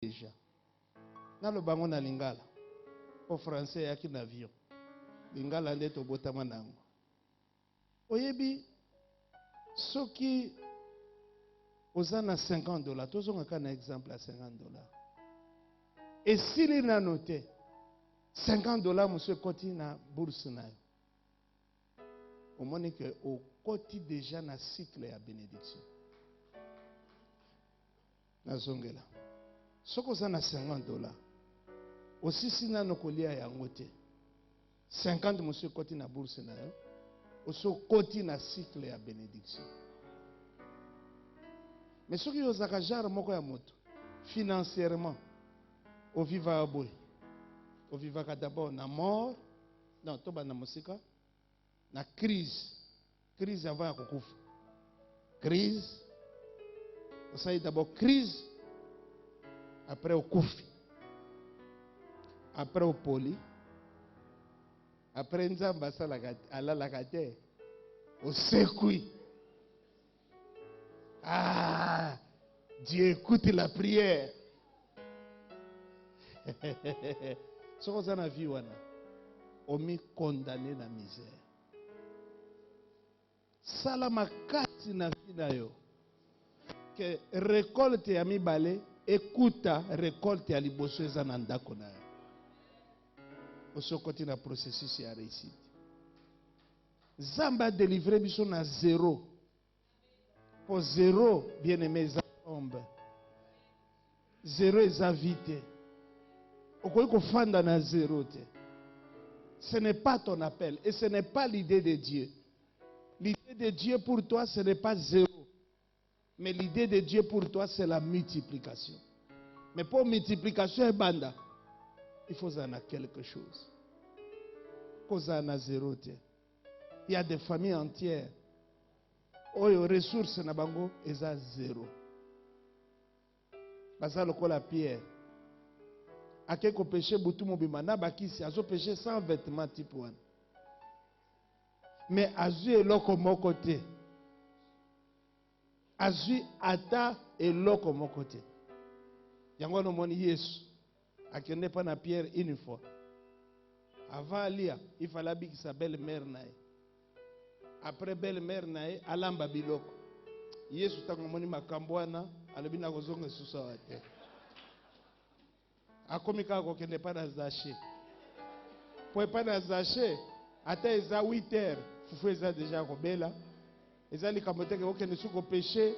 déjà. Na le bango na lingala. Au français yaki na avion. Lingala ndeto botama nango. Oyebi soki ozana $50. Tozonga kana exemple à $50. Et s'il est noté $50 monsieur koti na bourse na yo. Au moins que au koti déjà na cycle ya bénédiction. Na zongela. Soko zana $50. Aussi si na nokolia ya ngote. 50 monsieur koti na bourse na yo. Oso koti na cycle ya bénédiction. Mais soki ozaka genre moko ya moto financièrement au viva aboy. Au viva d'abord na mort, non toba na musika na crise. Crise avant ya kokufa. Crise. Osayi d'abord crise après au kufi. Après au poli. Après nzamba alalaka te au sekui. Ah, Dieu écoute la prière. Ce qu'on a na vie wana, on m'y condamné la misère. Salama kati na vie na yo. Que récolte ya mibale, écouta récolte ya liboso eza na ndako na yo. Oso koti na processus ya réussite. Zamba délivré biso na zéro. Pour zéro, bien aimé, eza tombe. Zéro eza vite. Okoki kofanda na zéro te. Ce n'est pas ton appel et ce n'est pas l'idée de Dieu. L'idée de Dieu pour toi, ce n'est pas zéro. Mais l'idée de Dieu pour toi, c'est la multiplication. Mais pour multiplication et banda, il faut en avoir quelque chose. Cause en a zéro te. Il y a des familles entières. Oyo ressources na bango eza zéro. Basa lokola Pierre. Ake ko péché butu mobima na bakisi azo péché sans vêtements type 1. Mais azu eloko moko te. Azu ata eloko moko te. Yango no moni Yesu. Akende pa na Pierre une fois. Avant Alia, il fallait bikisa belle-mère nae. Après belle-mère nae alamba biloko. Yesu tango moni makambo wana alobi na kozonga susa wate. Akomi kaka kokende pa na Zaché. Po pa na Zaché, ata eza 8 heures, fufu eza déjà kobela. Eza likambo te ke okende su ko péché,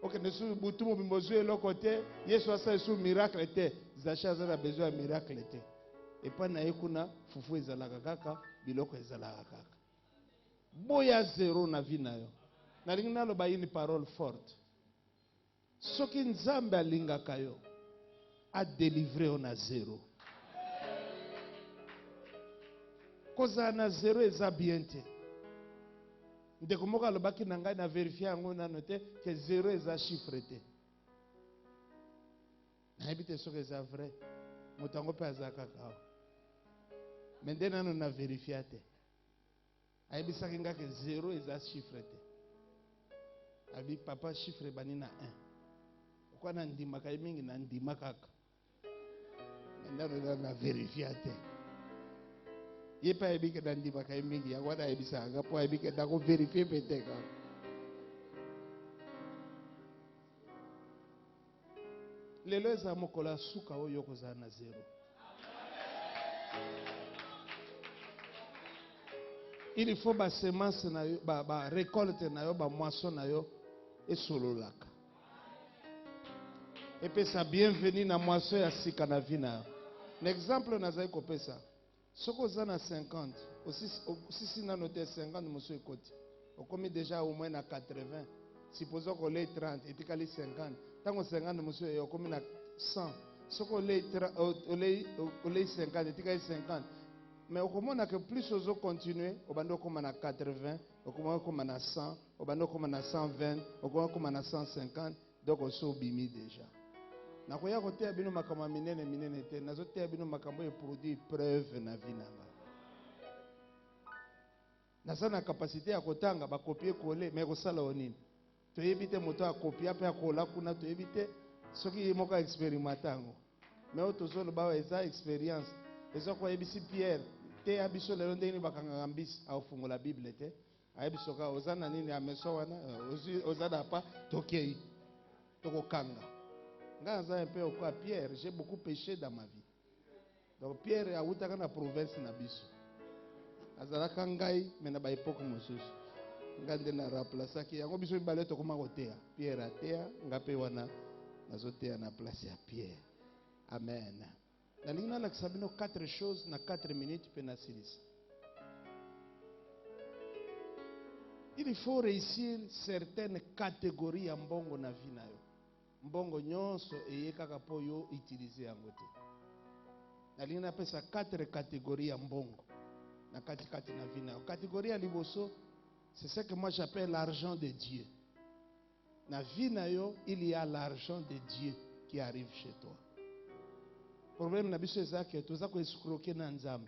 okende su butu mo bimbozu eloko te, Yesu asa su miracle te. Zaché aza na besoin ya miracle te. Et pa na ekuna fufu ezalaka kaka, biloko ezalaka kaka. Boya zéro na vie na yo. Na lingi naloba une parole forte. Soki nzambe alingaka yo a délivré on a zéro. Koza na zéro eza bien te. Ndeko moko alobaki na ngai na vérifier yango na note que zéro eza chiffre te. Na ebite soki eza vrai. Moto yango pe azaka kaka. Mais nde nano na vérifier te. Ayebisaki nga ke zéro eza chiffre te. Abi papa chiffre bani na 1. Pourquoi na ndimaka mingi na ndima kaka. Ndano na vérifier te. Ye pa ebike na ndimaka mingi ya wana ayebisa nga po ebike na ko vérifier pete ka. Lelo eza mokola suka oyo koza na zéro. Il faut ba semence na yo, ba récolte na yo, ba moisson na yo et sololaka. Et puis ça bienvenue na moisson ya sika na vie na yo. L'exemple na zai ko pesa. Soko za na 50, aussi na noté 50 monsieur ekoti. Okomi déjà au moins na 80. Supposons qu'on l'ait 30 et puis qu'elle 50. Tant que 50 monsieur okomi na 100. Soko l'ait 50 et puis qu'elle 50. Mais au moment que plus on continue, au bando comme na 80, au moment comme na 100, au bando comme na 120, au moment comme na 150, donc on s'est bimi déjà. Na koya kote abino makama minene te, na zote abino makambo e produit preuve na vie nanga. Na sana capacité ya kotanga ba copier coller mais ko sala onini. To éviter moto a copier pe akola kuna to éviter Ce qui est mon expérimentant. Mais au tozo le bawa eza expérience. Eza kwa ebisi Pierre. Te abiso le londe ni bakanga ambis au fungo la Bible te. Abiso ka ozana nini ameso wana ozada pa tokei. Toko kanga. Nga un peu quoi Pierre, j'ai beaucoup péché dans ma vie. Donc Pierre a outaka na province na biso. Azala kangai mais na ba époque mosusu. Ngande na remplacer ki yango biso bale to koma kotea. Pierre atea ngape wana nazotea na place ya Pierre. Amen. Na lingana la kisabino 4 choses na 4 minutes penacilis. Il faut réussir certaines catégories ya mbongo na vie na yo. Mbongo nyonso eye kaka po yo utiliser yango te. Na lingana pesa 4 catégories ya mbongo na kati na vie na yo. Catégorie ya liboso, c'est ce que moi j'appelle l'argent de Dieu. Na vie na yo, il y a l'argent de Dieu qui arrive chez toi. Problème na biso ezake toza ko escroquer na nzambe.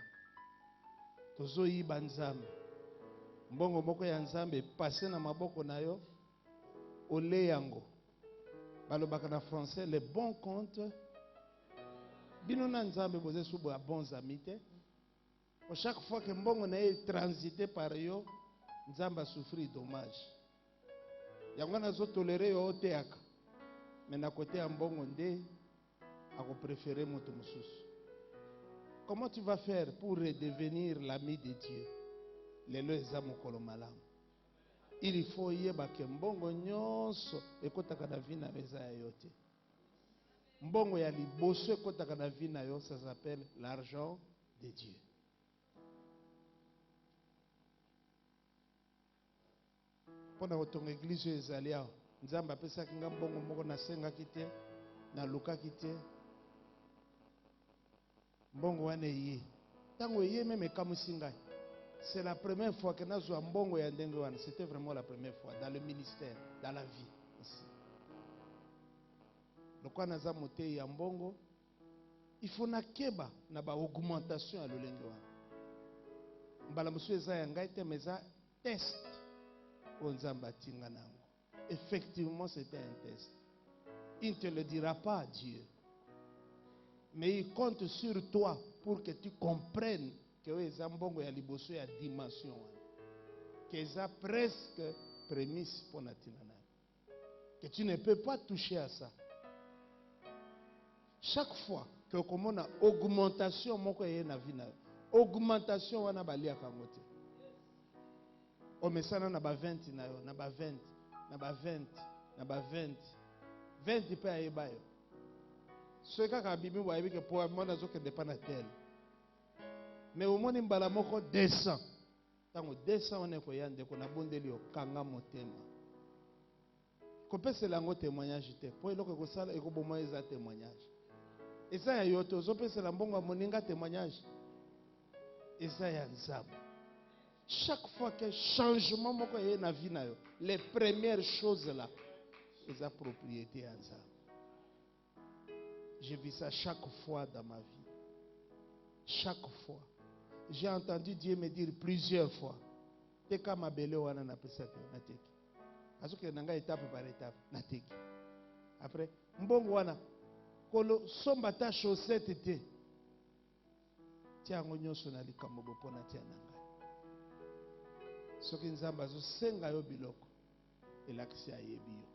Tozo yiba nzambe. Mbongo moko ya nzambe passé na maboko na yo ole yango. Balobaka na français les bons comptes. Bino na nzambe boze subo ya bons amis te. Chaque fois que mbongo na est transité par yo, nzambe souffrir dommage. Yango nazo tolérer yo oteaka. Mais na côté ya mbongo nde ako préférer moto mususu. Comment tu vas faire pour redevenir l'ami de Dieu? Lelo eza mokolo malamu. Il faut yeba ke mbongo nyonso ekotaka na vie na eza ya yote. Mbongo ya liboso ekotaka na vie na yo, ça s'appelle l'argent de Dieu. Pona otonga église ezali awa, nzambe apesaki nga mbongo moko nasengaki te, nalukaki te. Mbongo wana eye. Tango eye meme ekamusi ngai. C'est la première fois que nazwa mbongo ya ndenge wana. C'était vraiment la première fois dans le ministère, dans la vie aussi. Lokwa naza motei ya mbongo, il faut nakeba na ba augmentation ya lolenge wana. Mbala musu eza ya ngai te meza test. Onzamba tinga nango. Effectivement, c'était un test. Il ne te le dira pas à Dieu. Mais il compte sur toi pour que tu comprennes que eza mbongo ya liboso ya dimension. Que eza presque prémisse pour natinana. Que tu ne peux pas toucher à ça. Chaque fois que on a augmentation moko ye na vie na augmentation wana balia kangote. O mesana na ba 20 na yo, na ba 20, na ba 20, na ba 20. 20 pe ayeba yo. So kaka bibi wa yebi ke po mona zo ke depa na tel. Mais au moins mbala moko 200. Tango 200 on ko yande ko na bondeli o kanga motema. Ko pese lango témoignage te. Po eloko ko sala eko bomo eza témoignage. Eza ya yoto zo pese la mbongo moninga témoignage. Eza ya nzambe. Chaque fois que changement moko ye na vie na yo, les premières choses là, eza propriété ya nzambe. J'ai vu ça chaque fois dans ma vie. Chaque fois. J'ai entendu Dieu me dire plusieurs fois. Teka mabele wana na pesa ke na teki. Azuke nanga étape par étape na teki. Après mbongo wana kolo somba ta chaussette te. Tiango nyoso na likambo bopona tia nanga. Soki nzamba zo senga yo biloko elakisi ayebi yo.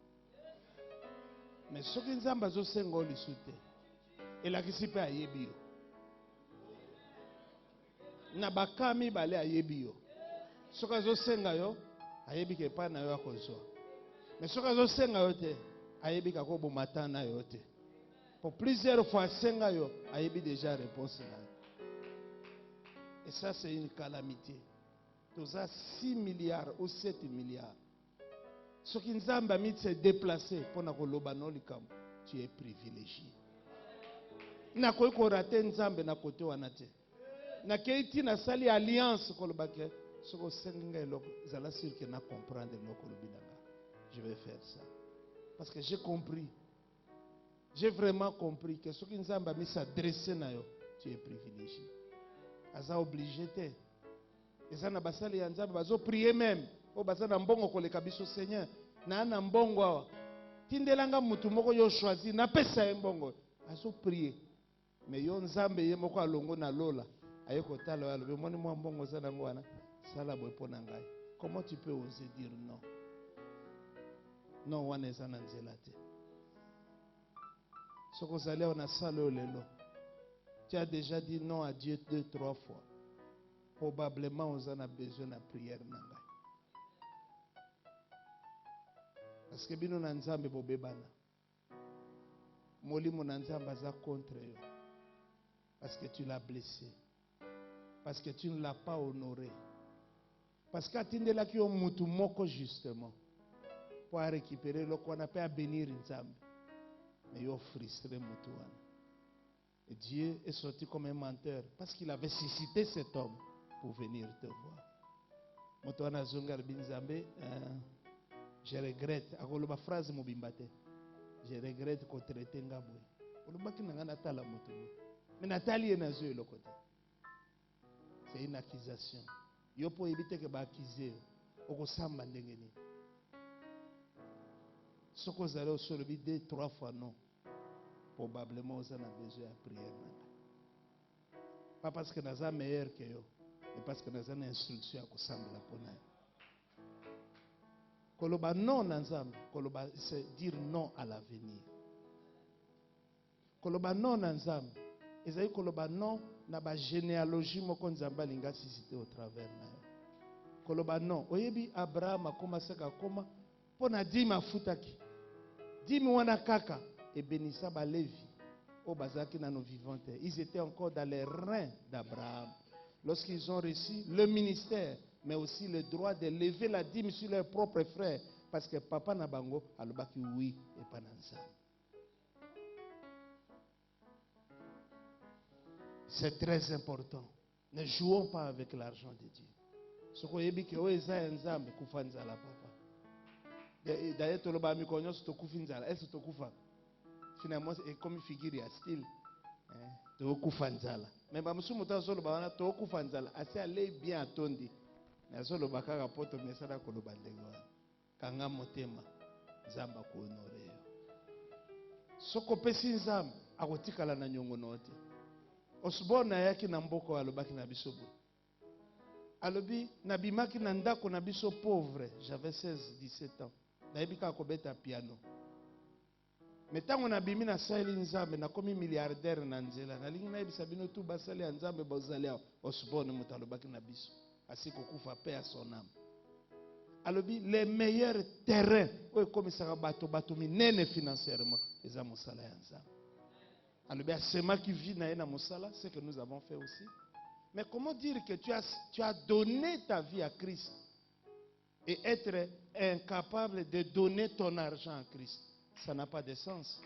Mais soki nzamba zo senga lisute elakisi pe ayebi yo. Na bakami bale ayebi yo. Soka zo senga yo ayebi ke pa na yo akozwa. Mais soka zo senga yo te ayebi ka ko bomata na yo te. Pour plusieurs fois senga yo ayebi déjà réponse là. Et ça c'est une calamité. Tous 6 milliards ou 7 milliards. Ce qui nous a permis de se déplacer pour nous tu es privilégié. Na ko ko rater nzambe na côté wana te. Na keiti na sali alliance ko lobake soko senga eloko zala sûr que na comprendre eloko lobinanga. Je vais faire ça. Parce que j'ai compris. J'ai vraiment compris que ce qui nous a permis de s'adresser na yo, tu es privilégié. Aza obligé te. Eza na basali ya nzambe bazo prier même. O baza na mbongo koleka biso Seigneur. Na mbongo awa. tindelanga mutu moko yo choisi na pesa ye mbongo azo prier mais yo nzambe ye moko alongo na lola aye kotala alobi moni mwa mbongo za nango wana sala boye mpo na ngai. Comment tu peux oser dire non? Non wana eza na nzela te. Soki ozali awa na sala oyo lelo, tu as déjà dit non à Dieu 2-3 fois. Probablement oza na besoin na prière na ngai. Parce que bino na nzambe bobebana. Molimo na nzambe aza contre yo. Parce que tu l'as blessé. Parce que tu ne l'as pas honoré. Parce que atindelaki yo mutu moko justement pour récupérer le qu'on appelle à bénir nzambe. Mais yo frustré mutu wana. Et Dieu est sorti comme un menteur parce qu'il avait suscité cet homme pour venir te voir. Mutu wana zonga binzambe je regrette. Akoloba phrase mobimba te. Je regrette ko traiter ngabwe. Olobaki nanga natala mutu. Mais natali enazo le côté. C'est une accusation. Yo po éviter que ba accuser okosamba ndenge nini. Soko zalo osolobi 2-3 fois non. Probablement vous avez besoin de prière. Pas parce que nous sommes meilleurs que eux, mais parce que nous avons une instruction à kosamba la pona. Koloba non nanzam, koloba c'est dire non à l'avenir. Koloba non nanzam, ezali koloba non na ba généalogie moko nzamba linga suscité au travers na. Koloba non, oyebi Abraham a commencé à koma pona dima futaki. Dimi wana kaka et bénissa ba Lévi au bazaki na nos vivants. Ils étaient encore dans les reins d'Abraham. Lorsqu'ils ont reçu le ministère, mais aussi le droit de lever la dîme sur leurs propres frères, parce que papa Nabango alobaki oui et pas nanza. C'est très important. Ne jouons pas avec l'argent de Dieu. Ce qu'on dit que oeza nzambe kufanza la papa. D'ailleurs tout le bas mi konyo to kufinza, est-ce to kufa? Finalement c'est comme une figure à style. To kufanzala. Mais ba musu mutazo lo bana to kufanzala, assez aller bien atondi. Na zo lo bakaka poto mesala ko lo bandengo. Kanga motema nzamba ko honore yo. Soko pesi nzambe akotikala na nyongo note. Osbona yaki na mboko alobaki na bisobo. Alobi nabimaki na ndako na biso pauvre, j'avais 16-17 ans. Naibika kobeta piano. Metango nabimi na sali nzambe na komi milliardaire na nzela. Na lingi na ibisa bino tu basali ya nzambe bozali osbona mutalobaki na biso. Asiko kufa paix à son âme. Alobi les meilleurs terrains oyo komisaka bato minene financièrement eza mosala ya nzambe. Alobi asema qui vit na ena mosala, c'est que nous avons fait aussi. Mais comment dire que tu as donné ta vie à Christ et être incapable de donner ton argent à Christ? Ça n'a pas de sens.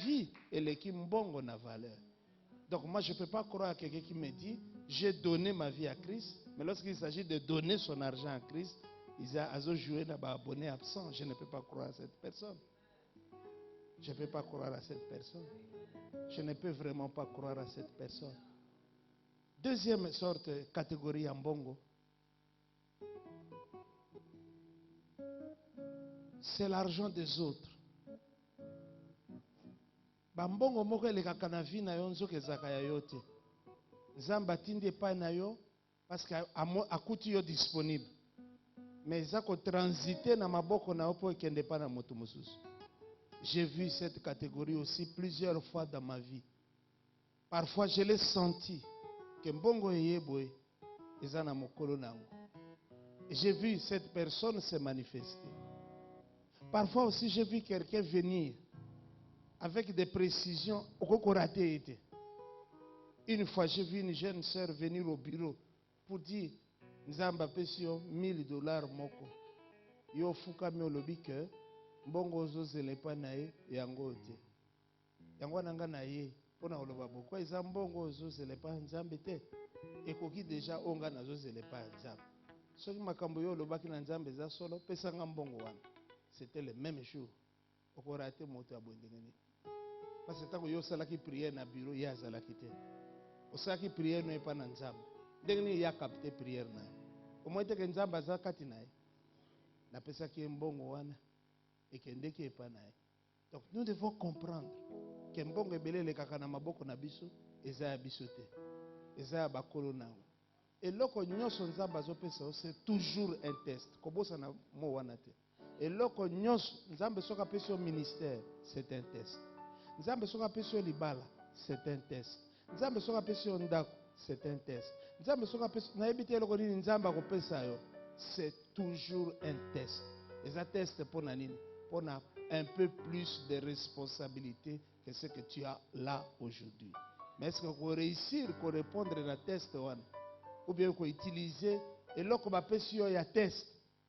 Vie et l'équipe mbongo na valeur. Donc moi je ne peux pas croire à quelqu'un qui me dit j'ai donné ma vie à Christ, mais lorsqu'il s'agit de donner son argent à Christ, il a joué dans abonné absent. Je ne peux pas croire à cette personne. Je ne peux pas croire à cette personne. Je ne peux vraiment pas croire à cette personne. Deuxième sorte, catégorie en bongo, c'est l'argent des autres. Bambongo moko elekaka na vie na yo nzoka ezaka ya yo te. Nzamba tindi epai na yo parce que akuti yo disponible. Mais ezako transiter na maboko na yo po ekende pa na moto mosusu. J'ai vu cette catégorie aussi plusieurs fois dans ma vie. Parfois je l'ai senti que mbongo eyeboye eza na mokolo nango. J'ai vu cette personne se manifester. Parfois aussi j'ai vu quelqu'un venir avec des précisions okoko raté été. Une fois j'ai vu une jeune sœur venir au bureau pour dire nzamba pesi yo $1000 moko. Yo fukami olobi que mbongo ozozela epa na ye yango te. Yango nanga na ye pona oloba pourquoi eza mbongo ozozela epa nzambe te. Ekoki déjà onga nazozela epa nzambe. Soki makambo yo olobaki na nzambe eza solo pesanga mbongo wana. C'était le même jour. Okorate moto ya bondengeni. Parce que tant que yo salaki prière na bureau ya zalaki te. Osalaki prière no epa na nzambe. Ndengeni ya capter prière na. Omoite ke nzambe azakati na ye. Na pesaki mbongo wana ekendeki epa na ye. Donc nous devons comprendre que mbongo ebele le kaka na maboko na biso eza ya biso te. Eza ya bakolo nango. Eloko nyonso nzambe azopesa c'est toujours un test. Kobosa na mo wana te. Eloko nyonso nzambe soka pesa au ministère, c'est un test. Nzambe soka pesa au libala, c'est un test. Nzambe soka pesa au ndako, c'est un test. Nzambe soka pesa na ebite eloko nini nzambe akopesa yo, c'est toujours un test. Et ça test pour nini? Pour un peu plus de responsabilité que ce que tu as là aujourd'hui. Mais est-ce que vous réussir à répondre à la test ou bien vous utiliser et là qu'on appelle sur ya test,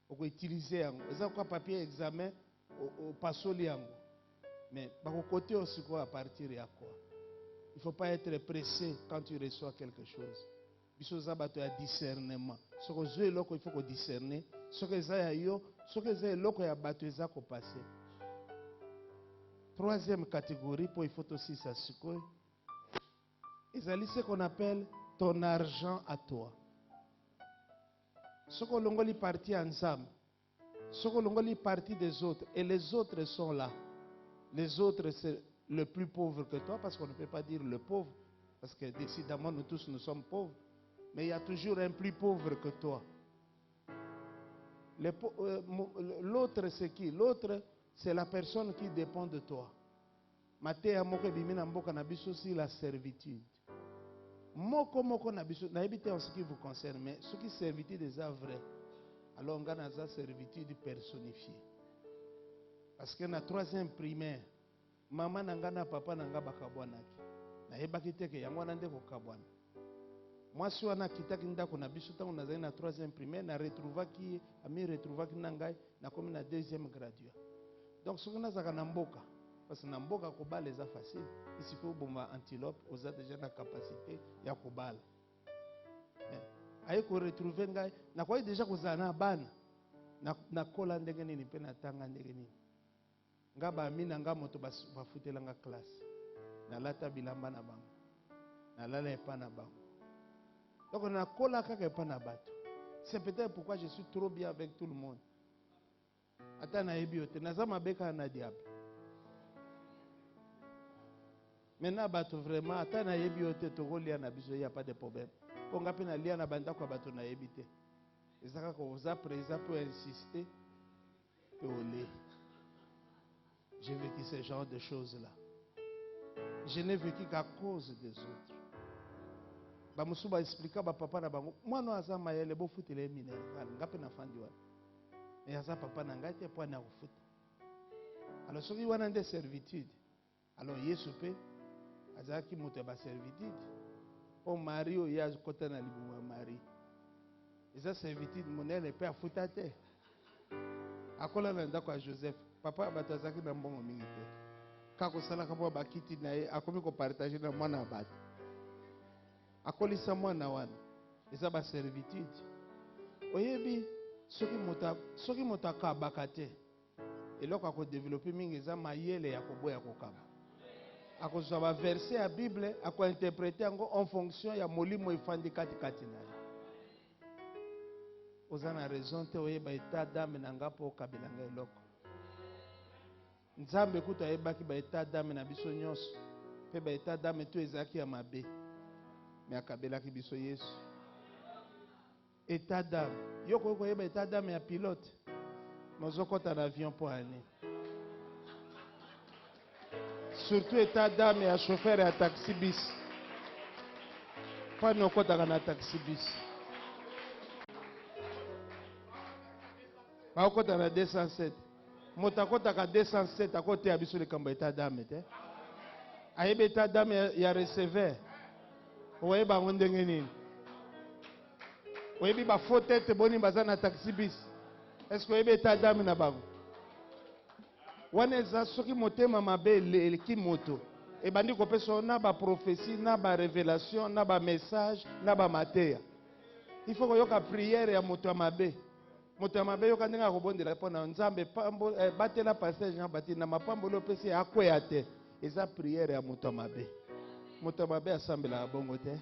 vous utiliser ça quoi papier examen au passoli mais par côté aussi quoi à partir de quoi? Il ne faut pas être pressé quand tu reçois quelque chose. Il faut avoir discernement. Ce que je il faut qu'on discerne. Ce que j'ai là ya bateau ça qu'on passe. Troisième catégorie pour il faut aussi s'assurer. C'est ce qu'on appelle ton argent à toi. Ce que l'on est parti ensemble, ce que l'on est parti des autres, et les autres sont là. Les autres, c'est le plus pauvre que toi, parce qu'on ne peut pas dire le pauvre, parce que décidément, nous tous, nous sommes pauvres. Mais il y a toujours un plus pauvre que toi. L'autre, c'est qui? L'autre, c'est la personne qui dépend de toi. Matéa moko bimina mboka na biso si la servitude. Moko na biso na ebité en ce qui vous concerne, mais ce qui servitude des vrai. Alors on gagne sa servitude personnifiée. Parce que na troisième primaire, maman nangana papa nanga bakabwanaki. Na ebaki te ke yango na ndeko kabwana. Moi si wana kitaki ndako na biso tango na na troisième primaire na retrouvaki ami retrouvaki nangai na comme na deuxième graduat. Donc ce qu'on a zaka na mboka parce que na mboka kobala eza facile. Ici faut bomba antilope aux a déjà la capacité ya kobala. Aye ko retrouver ngai na kwa déjà kozana bana na kola ndenge nini pe na tanga ndenge nini. Nga ba mina nga moto bafutela nga classe. Na lata bilamba na bango. Na lala epa na bango. Donc on a kola kaka epa na bato. C'est peut-être pourquoi je suis trop bien avec tout le monde. Ata na ebiote nazama beka na diable. Maintenant bato vraiment ata na ebiote to golia na biso y a pas de problème. Ponga pe na lia na banda kwa bato na ebite. Ezaka ko za président pour insister et olé. J'ai vécu ce genre de choses là. Je n'ai vécu qu'à cause des autres. Ba musuba explica ba papa na bango. Mwana azama yele bo futile minéral ngape na fandi wa. Et ça papa na ngai te po na kufuta. Alors soki wana nde servitude. Alors Yesu pe azaki moto ba servitude. Po Mario ya kota na libuwa Marie. Eza servitude monele pe afuta te. Akola na ndako ya Joseph. Papa batazaki na mbongo mingi te. Kako sala kabo bakiti na ye akomi ko partager na mwana bato. Akolisa mwana wana. Eza ba servitude. Oyebi soki moto akabaka te eloko akodévelopper mingi eza mayele ya koboya kokaba. Akozwa ba verset ya Bible akointerpréter yango en fonction ya molimo efandi kati na ye. Oza na raison te oyeba état d'âme na nga po okabela nga eloko. Nzambe kuta ayebaki ba état d'âme na biso nyonso pe ba état d'âme to ezaki ya mabe. Mais akabelaki biso Yesu. État d'âme. Yoko koyeba état d'âme ya pilote. Mozokota na avion pour aller. Surtout état d'âme ya chauffeur ya taxi bis. Pas no kota na taxi bis. Ba kota na 207. Motakota ka 207 akote ya biso le kambo état d'âme te. Ayeba état d'âme ya receveur. Oyeba ndenge nini? Oyebi ba faute te boni baza na taxi bis. Est-ce que oyebi état d'âme na bango? Wana eza soki motema mabe eleki moto. Ebandi kopesa na ba prophétie, na ba révélation, na ba message, na ba mateya. Il faut koyoka prière ya moto ya mabe. Moto ya mabe yoka ndenge akobondela pona Nzambe pambo batela passage na bati na mapambolo pesi akwea te. Eza prière ya moto ya mabe. Moto ya mabe asambela bongo te.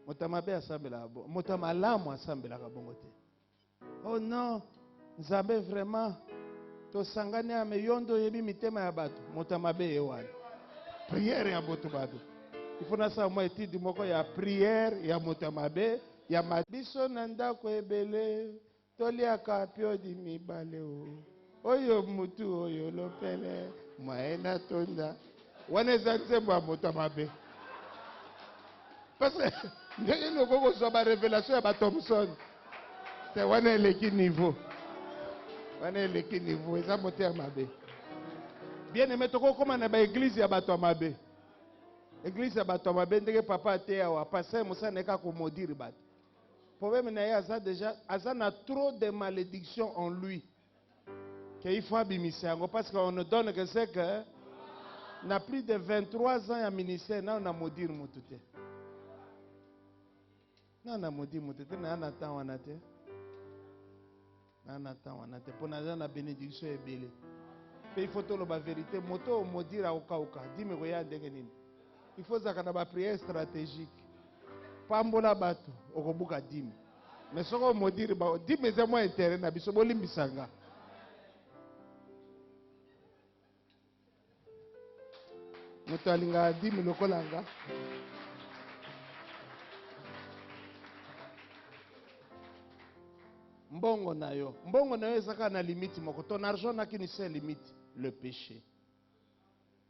Moto mabe asambela bongo. Moto malamu asambela bongo te. Oh non, Nzambe vraiment tosangani ame yondo yebi mitema ya bato moto mabe ewana prière ya moto bato il faut nasa mo étude moko ya prière ya moto mabe ya mabiso na ndako ebele toliaka pio di mibale oyo mutu oyo lopele mwaena tonda wana eza nzembo ya moto mabe parce que ndenge loko kozwa ba révélation ya ba Thompson te wana eleki niveau. Wana eleki niveau eza moteur mabe. Bien aimé toko koma na ba église ya bato mabe. Église ya bato mabe ndenge papa ate awa passer musana ka ko modire bato. Problème na ya déjà na trop de malédiction en lui. Que il faut abimisa yango parce qu'on ne donne que c'est que na plus de 23 ans ya ministère na on a modire mutute. Na na modire mutute na na temps wana te. Pour la bénédiction est belle. Il faut tout la vérité. Moto modira au kauka. Dis-moi regarde nini. Il faut ça qu'on a prière stratégique. Pambola bato okobuka dim. Mais ce qu'on modire ba dim c'est moins intérêt na biso bolimbisanga. Moto alinga dim lokolanga. Mbongo na yo ezaka na limite moko. Ton argent n'a qu'une seule limite, le péché.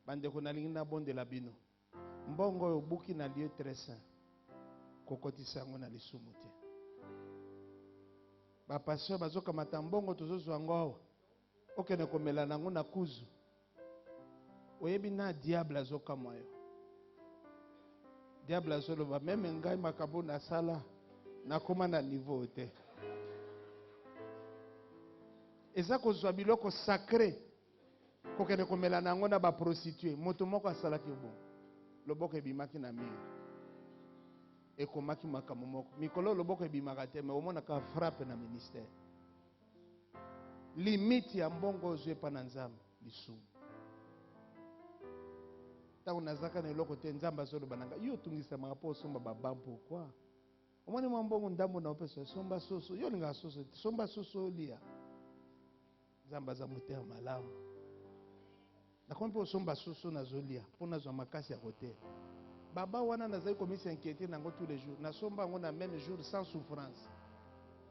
Bande ko nalingi na bonde la bino. Mbongo yo buki na lieu très saint. Kokotisa ngo na lisumu te. Ba pasteur bazoka matambongo tozozwa ngo. Okene komela nango na kuzu. Oyebi na diable azoka moyo. Diable azoloba même ngai makabo na sala na koma na niveau te. Eza kozwa biloko sacré kokene komela nango na ba prostituée moto moko asalaki bon loboko ebimaki na mire ekomaki makambo moko mikolo loboko ebimaka te mais omona ka frappe na ministère limite ya mbongo ozwe pa na nzambe lisumu tango nazaka na eloko te nzambe azoloba nanga yo tungisamaka mpo osomba babam pourquoi omoni mwa mbongo ndambo na opesa somba soso yo linga soso somba soso olia nzambe aza moteur malamu nakomi mpe osomba soso nazolia mpo nazwa makasi ya kote baba wana nazali komisi inquiété nango tous les jours nasomba yango na même jour sans souffrance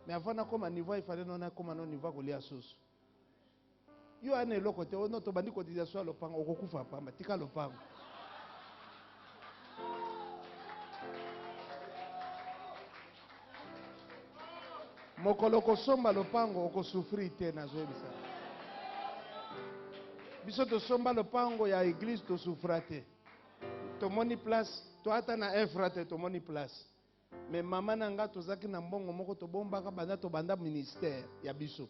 mais avant nakoma niveau ifale nona koma no niveau kolia soso yo ana eloko te ono tobandi cotisation ya lopango okokufa pamba tika lopango mokolo kosomba lopango okosufri te nazoyebisa biso tosomba lopango ya église tosufra te tomoni place toata na infra te tomoni place mais mama na nga tozaki na mbongo moko tobombaka banda tobanda ministère ya biso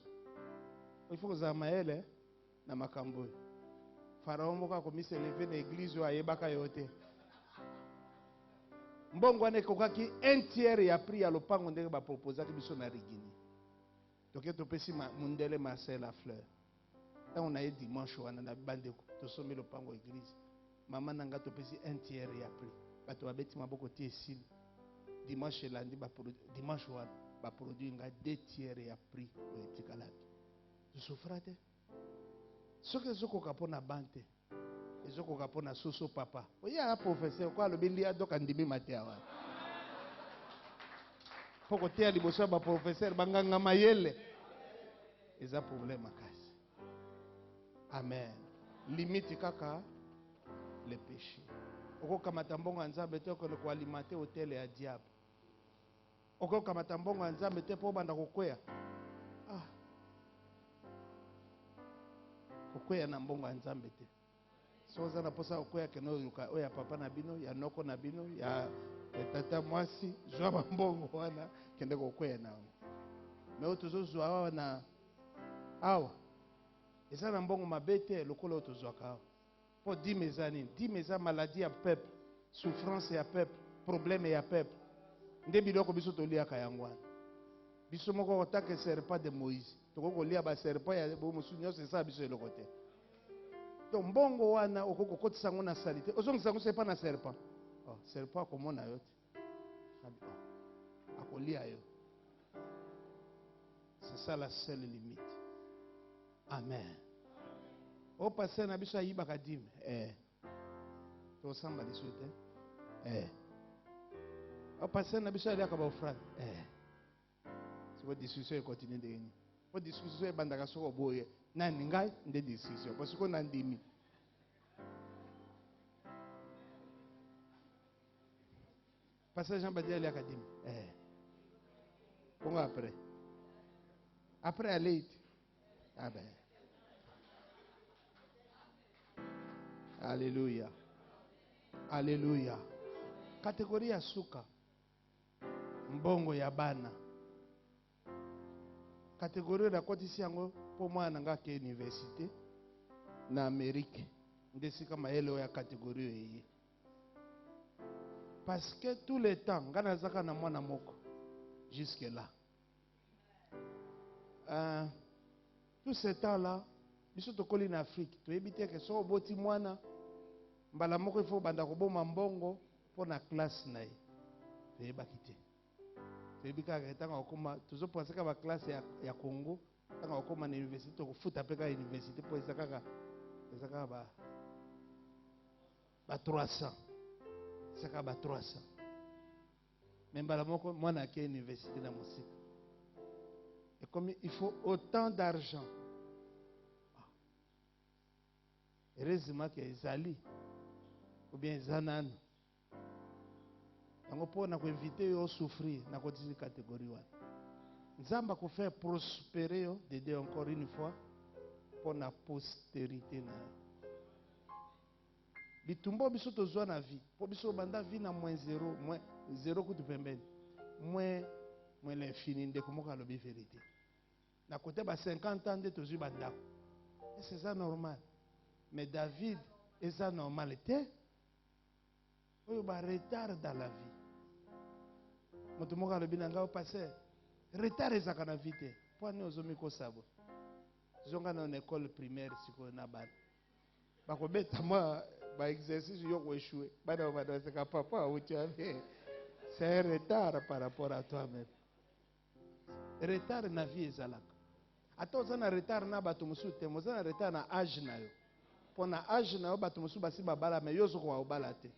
il faut kozala mayele na makambo oyo faraon moko akomisa eleve na église oyo ayebaka yo te mbongo wana ekokaki 1/3 ya prix ya lopango ndenge baproposaki biso na rigini toke topesi mundele Marcel la fleur ntango na ye dimanche wana na bandeko tosombi lopango église mama na nga topesi 1/3 ya prix bato babeti maboko te esili dimanche elandi dimanche wana baproduit nga 2/3 ya prix oyo etikalaki tosufra te soki ezokoka mpo na bante ezokoka mpo na soso papa oya professeur ko alobi lia doka ndimi matea wana mpo koteya liboso ya baprofesseur banganga mayele eza problème makasi amen limite kaka le péché okokamata mbongo ya nzambe te okende koalimate hotel ya diable okokamata mbongo ya nzambe te mpo obanda kokweya kokweya na mbongo ya nzambe te so oza na mposa kokweya kende oluka oyo ya papa na bino ya noko na bino ya tata mwasi zwa bambongo wana kende kokweya na yango me oyo tozozwa awa na awa eza na mbongo mabe te lokola oyo tozwaka awa mpo dime eza nini dime eza maladie ya peuple souffrance ya peuple problème ya peuple nde biloko biso toliaka yango wana biso moko kotaka serpent de Moïse tokoki kolia baserpent ya mosusu nyonso esala biso eloko te to mbongo wana okoki kokotisa yango na sali te ozongisa yango sepa na serpent serpent akomona yo te akolia yo c'est ça la seule limite amen O passer na biso ayiba kadime. To samba li souhaite. O passer na biso aliaka ba offrande. C'est votre discussion continue de gagner. Votre discussion est bandaka soko boye. Na ningai nde discussion parce qu'on a ndimi. Passer Jean Badi aliaka kadime. Comment après? Après à late. Ah ben. Alléluia. Alléluia. Catégorie ya suka. Mbongo ya bana. Catégorie la kotisi yango pour moi nanga ke université na Amérique. Ndesika maele ya catégorie eye. Parce que tout le temps ngana zaka na mwana moko jusque là. Tout ce temps-là, biso tokoli na Afrique, to ebite ke so boti mwana mbala moko il faut banda ko boma mbongo pour na classe na ye. To ebaki te. To ebika ka tanga okoma toujours penser ka ba classe ya Congo, tanga okoma na université to futa pe ka université pour ezaka ba 300. Saka ba 300. Mais mbala moko mwana ke université na musika. Et comme il faut autant d'argent. Heureusement que Zali ou bien Zanan. Donc pour nous éviter de souffrir dans cette catégorie. Nous avons fait prospérer d'aider encore une fois pour la postérité. Bitumbo biso tozwa na vie. Pour biso banda vie na moins zéro kutu pembeni. Moins l'infini de comment on le vérité. Na côté ba 50 ans de tozwi banda. C'est ça normal. Mais David, est ça normalité? Il y a un retard dans la vie. Je suis allé au passé. Retard est dans la vie. Pourquoi nous sommes allés à l'école primaire? C'est un retard par rapport à toi-même. Retard dans la vie est là. Attends, vous avez un retard dans la vie. Vous avez un retard dans l'âge. Pour na âge na yo bato mosu basi babala mais yo zoko wa obala te.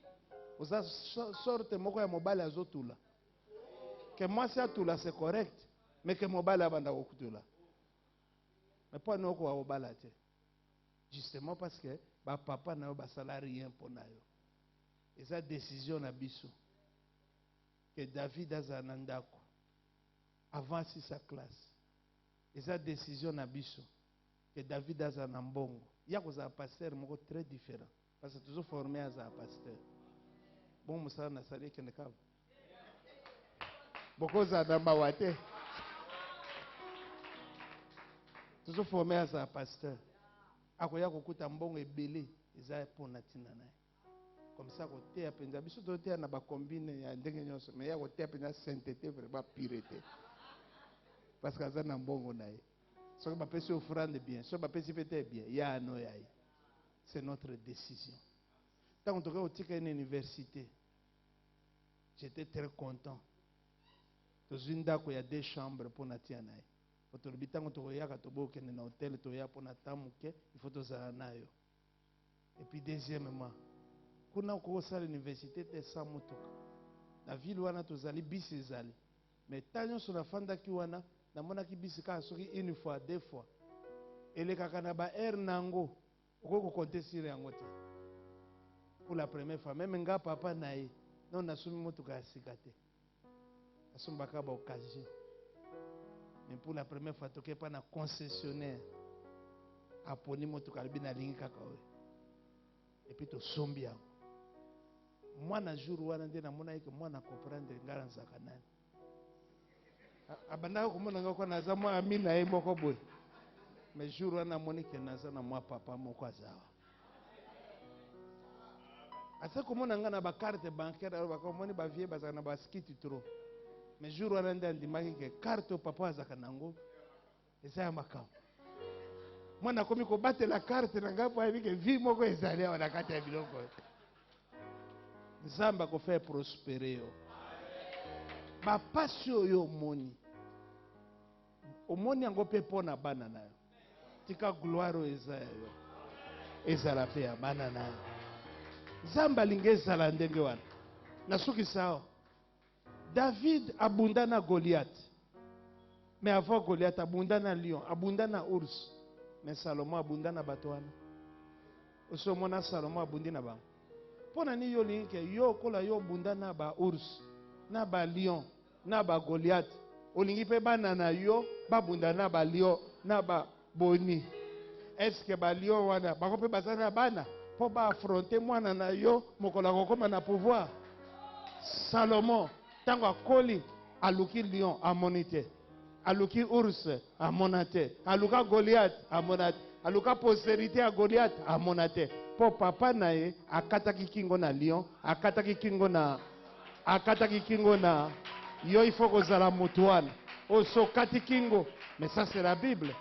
Oza sorte moko ya mobile azotula. Que moi c'est atula c'est correct, mais que mobile abanda okutula. Mais pas no ko wa obala te. Justement parce que ba papa na yo ba salarié pour na yo. Et sa décision na biso que David azanandako avant si sa classe. Et sa décision na biso que David azanambongo. Il y a un pasteur très différent. Parce que toujours formé à un pasteur. Bon, Moussa n'a pas dit qu'il n'y a pas. Beaucoup de toujours formé à un pasteur. Il y a un bon et belé. Ils ont pour Natina. Comme ça, côté à peine. Biso doté na ba combine ya ndenge nyonso. Mais il y a côté à peine sainteté vraiment pureté. Parce que ça n'a bon naï. Ce que je peux offrande bien, ce que je peux faire bien, il y a un noyau. C'est notre décision. Tant que tu es à une université, j'étais très content. Dans une date, il y a 2 chambres pour Natiana. Quand tu es dans un hôtel, tu es pour Natamuke, il faut que tu ailles. Et puis deuxièmement, quand tu es à l'université, tu es sans moto. La ville où tu es allé, bis est allé. Mais tant que tu es à la namona kibisi ka soki une fois 2 fois ele kakana ba nango okoko compter sur yango te pour la première fois même nga papa nae non nasumi motuka ya sika te asumbaka ba occasion mais pour la première fois toke pa na concessionnaire aponi motuka libi na lingi kaka oyo et puis to sombi yango mwana jour wana nde namona yeke mwana comprendre ngala nzaka nani abanda komona ngako naza mwa ami na ye moko boye mais jour wana moni ke naza na mwa papa moko azawa asa komona nga na ba carte bancaire ba moni ba vie bazaka na ba skiti trop mais jour wana nde andimaki ke carte papa azaka nango eza ya makambo mwana komi kobatela carte na ngapo ayebi ke vie moko ezali awa na kati ya biloko nzambe akofere prospere yo bapasi oyo omoni yango mpe mpo na bana na yo tika gloire oyo eza ya yo ezala pe ya bana na ye. Nzambe alingi ezala ndenge wana. Nasukisa awa. David abunda na Goliath. Mais avant Goliath abunda na lion, abunda na ours. Mais Salomon abunda na bato wana. Osomona Salomon abundi na bango. Pona ni yo linke yo kola yo bunda na ba ours, na ba lion, na ba Goliath. Olingi pe bana na yo babunda na ba lion, na ba boni. Est-ce que ba lion wana bako pe bazana bana po ba affronter mwana na yo mokola kokoma na pouvoir? Salomon tango akoli aluki lion amonite, aluki ours amonate, aluka Goliath amonate, aluka postérité à Goliath amonate. Po papa na ye akataki kingo na lion, akataki kingo na yo, il faut kozala mutuana oso kati kingo. Mais ça c'est la Bible.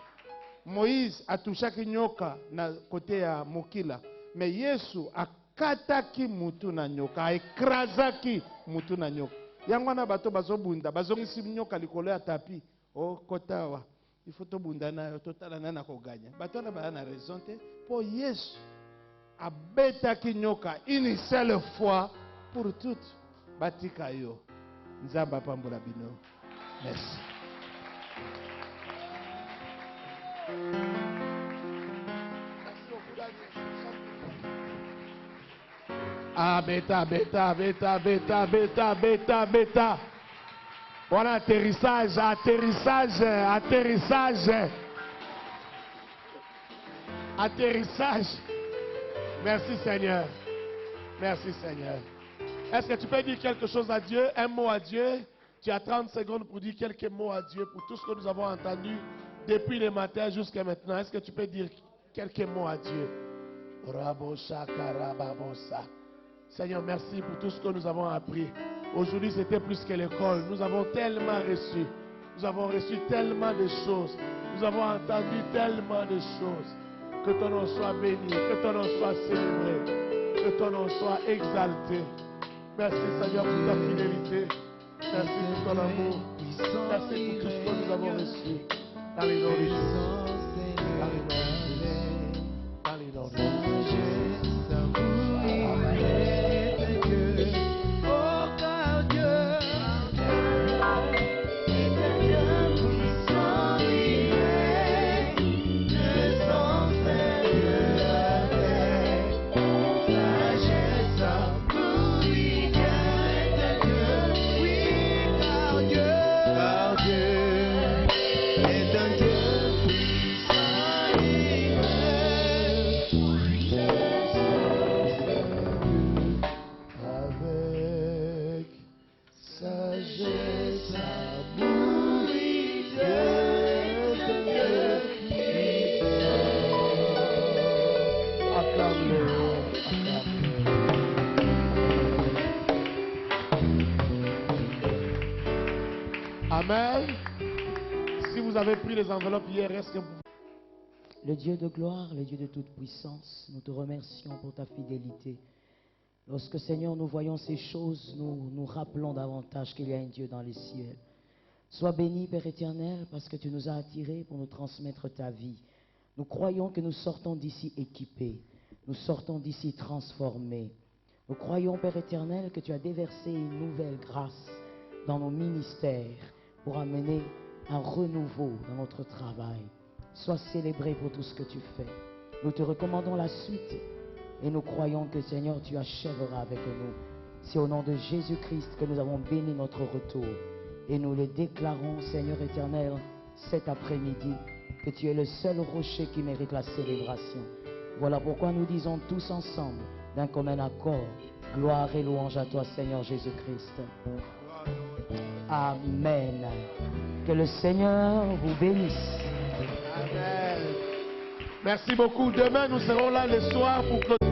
Moïse atushaki nyoka na kote ya mokila, mais Yesu akataki mutu na nyoka, ekrazaki mutu na nyoka. Yango na bato bazobunda bazongisi nyoka likolo ya tapi. Oh kotawa, il faut to bunda na yo totala na koganya. Bato na ba na raison te po Yesu abetaki nyoka une seule fois pour toutes. Batika yo. Nzamba pambola bino. Merci. Ah, bêta. Voilà, atterrissage. Merci Seigneur. Est-ce que tu peux dire quelque chose à Dieu, un mot à Dieu? Tu as 30 secondes pour dire quelques mots à Dieu pour tout ce que nous avons entendu depuis le matin jusqu'à maintenant. Est-ce que tu peux dire quelques mots à Dieu? Seigneur, merci pour tout ce que nous avons appris. Aujourd'hui, c'était plus que l'école. Nous avons tellement reçu. Nous avons reçu tellement de choses. Nous avons entendu tellement de choses. Que ton nom soit béni, que ton nom soit célébré, que ton nom soit exalté. Merci Seigneur pour ta fidélité. Merci pour ton amour. Merci pour tout ce que nous avons reçu. Alléluia. Amen. Si vous avez pris les enveloppes hier, est-ce que vous... Le Dieu de gloire, le Dieu de toute puissance, nous te remercions pour ta fidélité. Lorsque, Seigneur, nous voyons ces choses, nous nous rappelons davantage qu'il y a un Dieu dans les cieux. Sois béni, Père éternel, parce que tu nous as attirés pour nous transmettre ta vie. Nous croyons que nous sortons d'ici équipés. Nous sortons d'ici transformés. Nous croyons, Père éternel, que tu as déversé une nouvelle grâce dans nos ministères pour amener un renouveau dans notre travail. Sois célébré pour tout ce que tu fais. Nous te recommandons la suite et nous croyons que, Seigneur, tu achèveras avec nous. C'est au nom de Jésus-Christ que nous avons béni notre retour. Et nous le déclarons, Seigneur éternel, cet après-midi, que tu es le seul rocher qui mérite la célébration. Voilà pourquoi nous disons tous ensemble, d'un commun accord, gloire et louange à toi, Seigneur Jésus-Christ. Amen. Que le Seigneur vous bénisse. Amen. Merci beaucoup. Demain, nous serons là le soir pour clôturer.